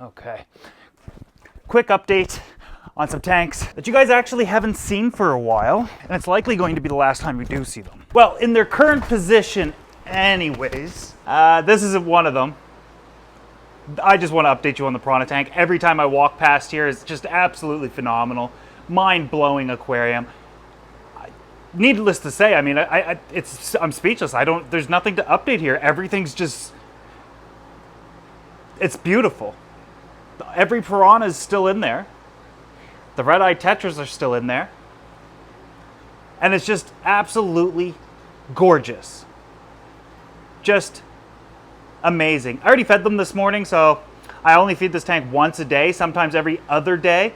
Okay. Quick update on some tanks that you guys actually haven't seen for a while, and it's likely going to be the last time you do see them. Well, in their current position anyways, this isn't one of them. I just want to update you on the piranha tank. Every time I walk past here, it's just absolutely phenomenal. Mind-blowing aquarium. Needless to say, I mean, I'm speechless. There's nothing to update here. Everything's just, it's beautiful. Every piranha is still in there. The red-eyed tetras are still in there. And it's just absolutely gorgeous. Just amazing. I already fed them this morning, so I only feed this tank once a day, sometimes every other day.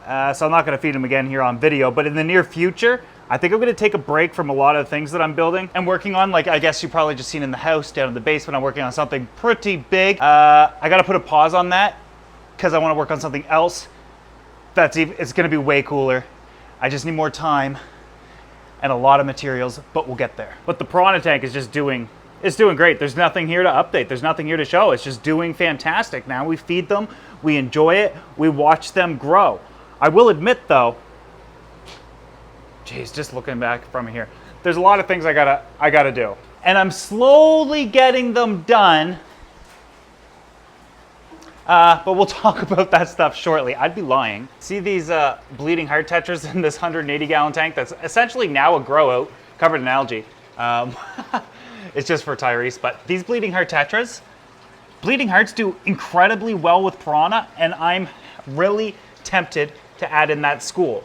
So I'm not going to feed them again here on video, but in the near future, I think I'm going to take a break from a lot of things that I'm building and working on. Like, I guess you probably just seen in the house down in the basement, I'm working on something pretty big. I got to put a pause on that because I want to work on something else it's going to be way cooler. I just need more time and a lot of materials, but we'll get there. But the piranha tank is just doing great. There's nothing here to update. There's nothing here to show. It's just doing fantastic. Now we feed them, we enjoy it, we watch them grow. I will admit though, geez, just looking back from here, there's a lot of things I gotta do. And I'm slowly getting them done. But we'll talk about that stuff shortly. I'd be lying. See these bleeding heart tetras in this 180-gallon tank that's essentially now a grow out covered in algae. It's just for Tyrese, but these bleeding heart tetras, bleeding hearts do incredibly well with piranha, and I'm really tempted to add in that school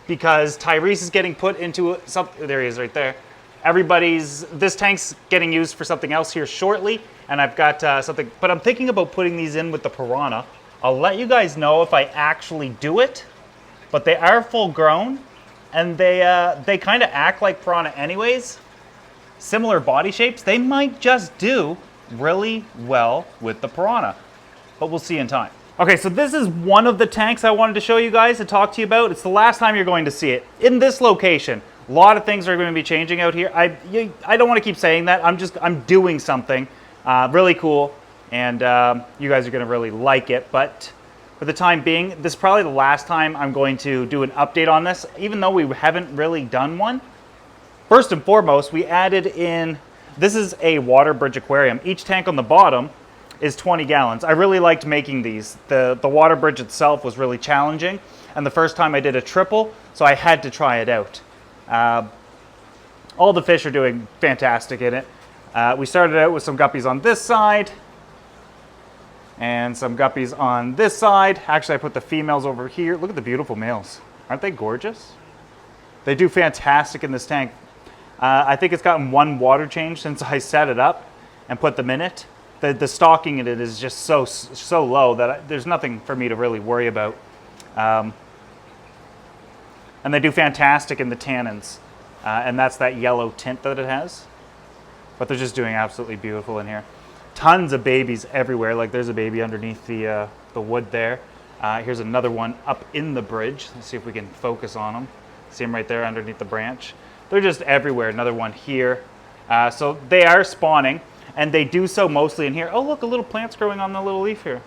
because Tyrese is getting put into something. There he is right there. This tank's getting used for something else here shortly, and I've got something, but I'm thinking about putting these in with the piranha. I'll let you guys know if I actually do it, but they are full grown, and they kind of act like piranha anyways. Similar body shapes. They might just do really well with the piranha, but we'll see in time. Okay, so this is one of the tanks I wanted to show you guys and talk to you about. It's the last time you're going to see it in this location. A lot of things are going to be changing out here. I don't want to keep saying that. I'm doing something really cool, and you guys are going to really like it. But for the time being, this is probably the last time I'm going to do an update on this, even though we haven't really done one. First and foremost, we added in, this is a water bridge aquarium. Each tank on the bottom is 20 gallons. I really liked making these. The water bridge itself was really challenging, and the first time I did a triple, so I had to try it out. All the fish are doing fantastic in it. We started out with some guppies on this side and some guppies on this side. Actually, I put the females over here. Look at the beautiful males. Aren't they gorgeous? They do fantastic in this tank. I think it's gotten one water change since I set it up and put them in it. The stocking in it is just so low that there's nothing for me to really worry about. And they do fantastic in the tannins. And that's that yellow tint that it has. But they're just doing absolutely beautiful in here. Tons of babies everywhere. Like there's a baby underneath the wood there. Here's another one up in the bridge. Let's see if we can focus on them. See them right there underneath the branch. They're just everywhere. Another one here. So they are spawning, and they do so mostly in here. Oh, look, a little plant's growing on the little leaf here.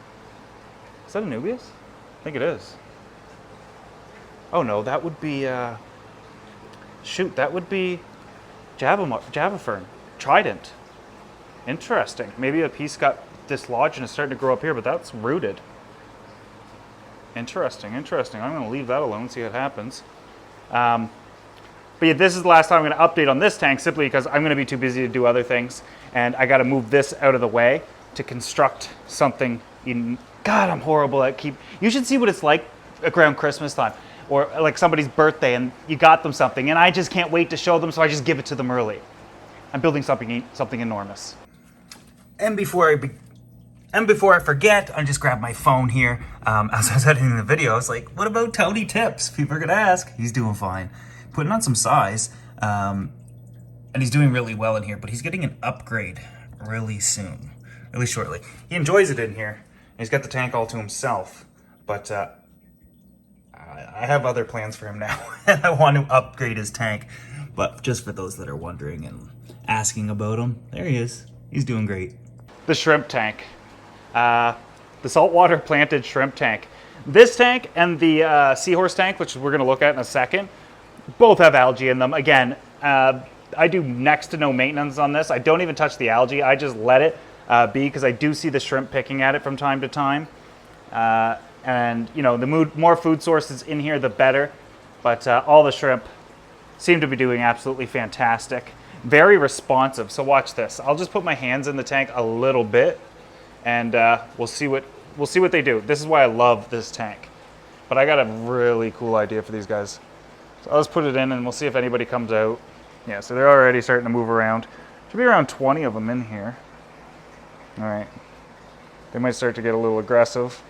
Is that a Nubius? I think it is. Oh no, that would be, shoot, that would be Java fern, trident. Interesting. Maybe a piece got dislodged and is starting to grow up here, but that's rooted. Interesting, interesting. I'm going to leave that alone, see what happens. But yeah, this is the last time I'm going to update on this tank simply because I'm going to be too busy to do other things, and I got to move this out of the way to construct something. God, I'm horrible at You should see what it's like around Christmas time, or like somebody's birthday, and you got them something, and I just can't wait to show them, so I just give it to them early. I'm building something enormous. And before I forget, I just grabbed my phone here. As I was editing the video, I was like, what about Tony Tips? People are going to ask. He's doing fine. Putting on some size, and he's doing really well in here, but he's getting an upgrade really soon, really shortly. He enjoys it in here. He's got the tank all to himself, but I have other plans for him now, and I want to upgrade his tank. But just for those that are wondering and asking about him, there he is. He's doing great. The shrimp tank. the saltwater planted shrimp tank. This tank and the seahorse tank, which we're going to look at in a second, both have algae in them. Again, I do next to no maintenance on this. I don't even touch the algae. I just let it be, because I do see the shrimp picking at it from time to time. And you know, the more food sources in here, the better. But all the shrimp seem to be doing absolutely fantastic. Very responsive. So watch this. I'll just put my hands in the tank a little bit, and we'll see what they do. This is why I love this tank. But I got a really cool idea for these guys. So I'll just put it in, and we'll see if anybody comes out. Yeah, so they're already starting to move around. Should be around 20 of them in here. All right. They might start to get a little aggressive.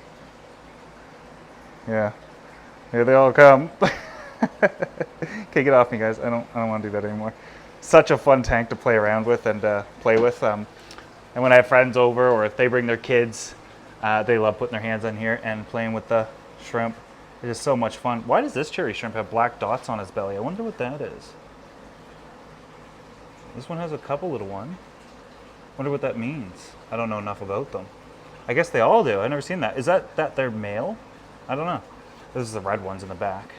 Yeah. Here they all come. Okay, get off me, guys. I don't want to do that anymore. Such a fun tank to play around with and play with. And when I have friends over, or if they bring their kids, they love putting their hands on here and playing with the shrimp. It is so much fun. Why does this cherry shrimp have black dots on his belly? I wonder what that is. This one has a couple little ones. Wonder what that means. I don't know enough about them. I guess they all do. I've never seen that. Is that their male? I don't know. This is the red ones in the back.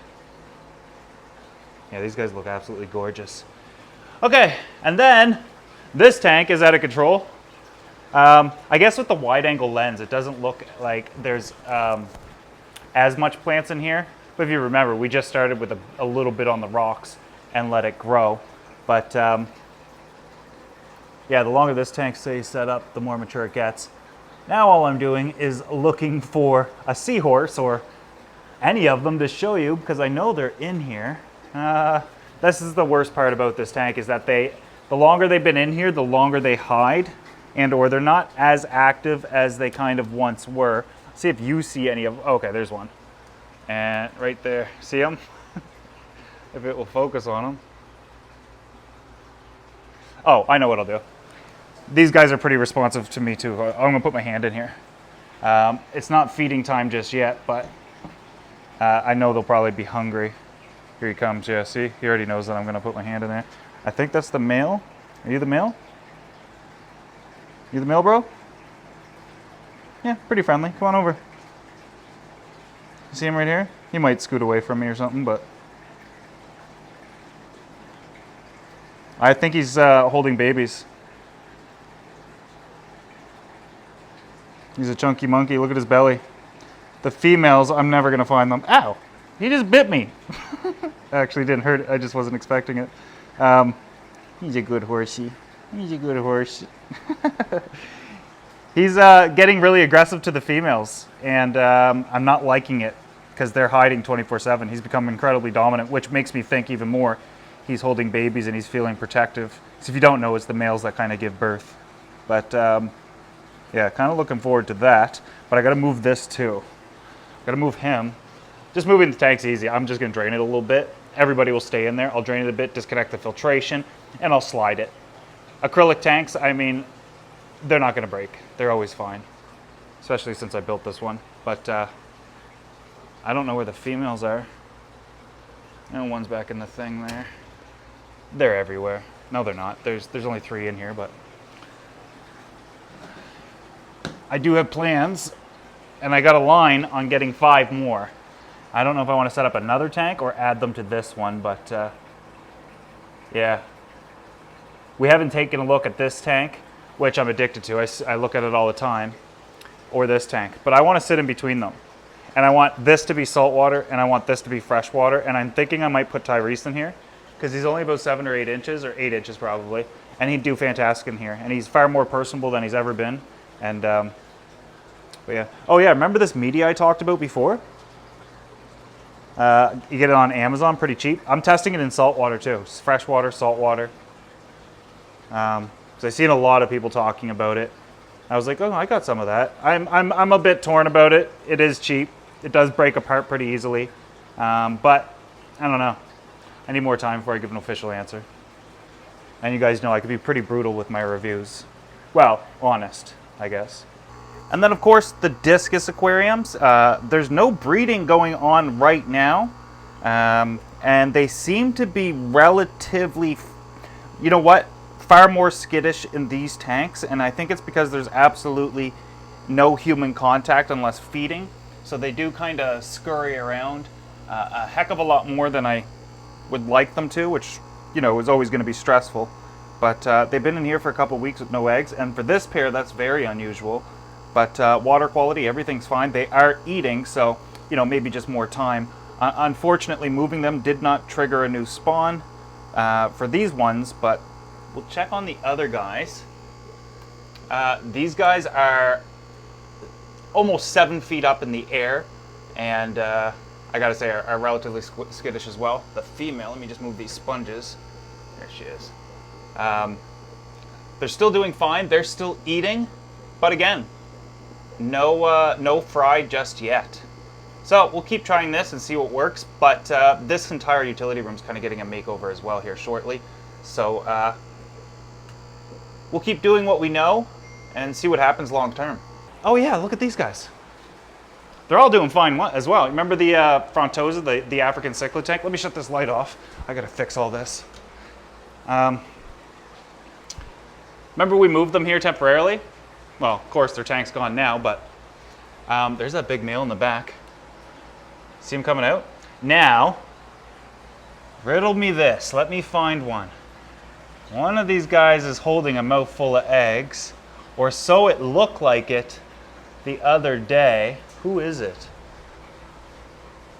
Yeah, these guys look absolutely gorgeous. Okay, and then this tank is out of control. I guess with the wide angle lens, it doesn't look like there's as much plants in here. But if you remember, we just started with a little bit on the rocks and let it grow. But yeah, the longer this tank stays set up, the more mature it gets. Now all I'm doing is looking for a seahorse or any of them to show you, because I know they're in here. This is the worst part about this tank, is that the longer they've been in here, the longer they hide, and or they're not as active as they kind of once were. See if you see any of, okay, there's one. And right there, see them? If it will focus on them. Oh, I know what I'll do. These guys are pretty responsive to me too. I'm gonna put my hand in here. It's not feeding time just yet, but I know they'll probably be hungry. Here he comes, yeah, see? He already knows that I'm gonna put my hand in there. I think that's the male. Are you the male? You the male, bro? Yeah, pretty friendly. Come on over. You see him right here? He might scoot away from me or something, but I think he's holding babies. He's a chunky monkey. Look at his belly. The females, I'm never going to find them. Ow! He just bit me. Actually, didn't hurt. I just wasn't expecting it. He's a good horsey. He's a good horse. He's getting really aggressive to the females, and I'm not liking it because they're hiding 24/7. He's become incredibly dominant, which makes me think even more he's holding babies and he's feeling protective. So if you don't know, it's the males that kind of give birth. But yeah, kind of looking forward to that. But I got to move this too. Got to move him. Just moving the tank's easy. I'm just going to drain it a little bit. Everybody will stay in there. I'll drain it a bit, disconnect the filtration, and I'll slide it. Acrylic tanks, I mean, they're not going to break. They're always fine, especially since I built this one. But I don't know where the females are. No, one's back in the thing there. They're everywhere. No, they're not. There's only 3 in here, but I do have plans, and I got a line on getting 5 more. I don't know if I want to set up another tank or add them to this one, but yeah. We haven't taken a look at this tank, which I'm addicted to. I look at it all the time, or this tank. But I want to sit in between them. And I want this to be saltwater, and I want this to be freshwater. And I'm thinking I might put Tyrese in here, because he's only about 7 or 8 inches, or 8 inches probably. And he'd do fantastic in here. And he's far more personable than he's ever been. And, but yeah. Oh yeah, remember this media I talked about before? You get it on Amazon pretty cheap. I'm testing it in saltwater too. It's freshwater, saltwater. So I've seen a lot of people talking about it. I was like, oh, I got some of that. I'm a bit torn about it. It is cheap. It does break apart pretty easily. But I don't know. I need more time before I give an official answer. And you guys know I could be pretty brutal with my reviews. Well, honest, I guess. And then of course the Discus aquariums. There's no breeding going on right now. And they seem to be relatively, you know what? Far more skittish in these tanks, and I think it's because there's absolutely no human contact unless feeding. So they do kind of scurry around a heck of a lot more than I would like them to, which, you know, is always going to be stressful. But they've been in here for a couple weeks with no eggs, and for this pair, that's very unusual. But water quality, everything's fine. They are eating, so, you know, maybe just more time. Unfortunately, moving them did not trigger a new spawn for these ones, but we'll check on the other guys. These guys are almost 7 feet up in the air, and I gotta say are relatively skittish as well. The female, let me just move these sponges. There she is. They're still doing fine. They're still eating, but again, no fry just yet. So we'll keep trying this and see what works. But this entire utility room is kind of getting a makeover as well here shortly. So we'll keep doing what we know and see what happens long term. Oh yeah, look at these guys. They're all doing fine as well. Remember the frontosa, the African cichlid tank? Let me shut this light off. I gotta fix all this. Remember we moved them here temporarily? Well, of course their tank's gone now, but there's that big male in the back. See him coming out? Now, riddle me this. Let me find one. One of these guys is holding a mouthful of eggs, or so it looked like it the other day. Who is it?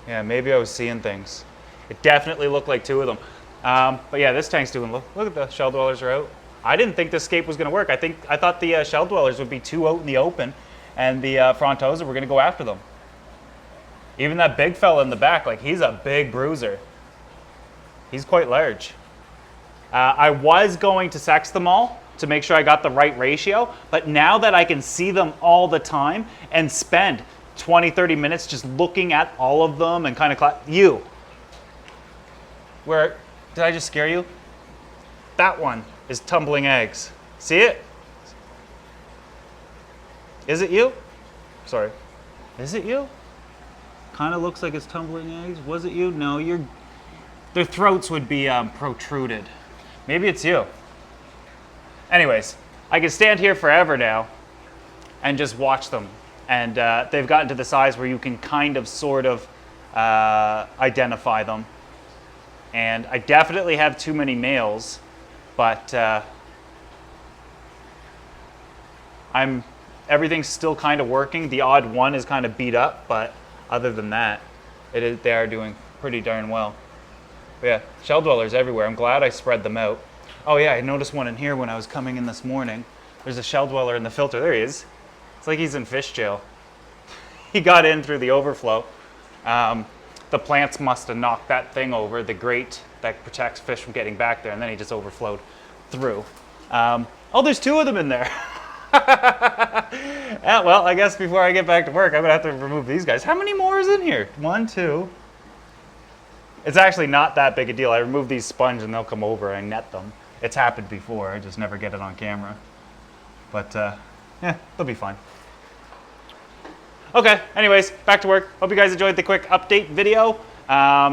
Yeah, maybe I was seeing things. It definitely looked like two of them. But yeah, this tank's doing, look at the shell dwellers are out. I didn't think this escape was going to work. I thought the shell dwellers would be too out in the open, and the frontosa were going to go after them. Even that big fella in the back, like, he's a big bruiser. He's quite large. I was going to sex them all to make sure I got the right ratio, but now that I can see them all the time and spend 20, 30 minutes just looking at all of them and kind of you. Where, did I just scare you? That one is tumbling eggs. See it? Is it you? Sorry. Is it you? Kind of looks like it's tumbling eggs. Was it you? No, their throats would be protruded. Maybe it's you. Anyways, I can stand here forever now and just watch them. And they've gotten to the size where you can kind of sort of identify them. And I definitely have too many males, but everything's still kind of working. The odd one is kind of beat up, but other than that, they are doing pretty darn well. But yeah, shell dwellers everywhere. I'm glad I spread them out. Oh yeah, I noticed one in here when I was coming in this morning. There's a shell dweller in the filter. There he is. It's like he's in fish jail. He got in through the overflow. The plants must have knocked that thing over, the grate that protects fish from getting back there, and then he just overflowed through. Oh, there's two of them in there. Yeah, well, I guess before I get back to work, I'm gonna have to remove these guys. How many more is in here? 1, 2. It's actually not that big a deal. I remove these sponges and they'll come over and I net them. It's happened before, I just never get it on camera. But yeah, they'll be fine. Okay, anyways, back to work. Hope you guys enjoyed the quick update video.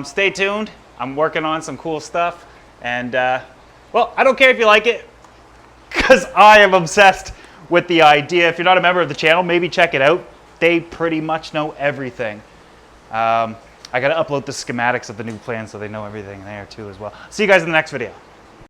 Stay tuned. I'm working on some cool stuff. And, well, I don't care if you like it, because I am obsessed with the idea. If you're not a member of the channel, maybe check it out. They pretty much know everything. I got to upload the schematics of the new plan so they know everything there too as well. See you guys in the next video.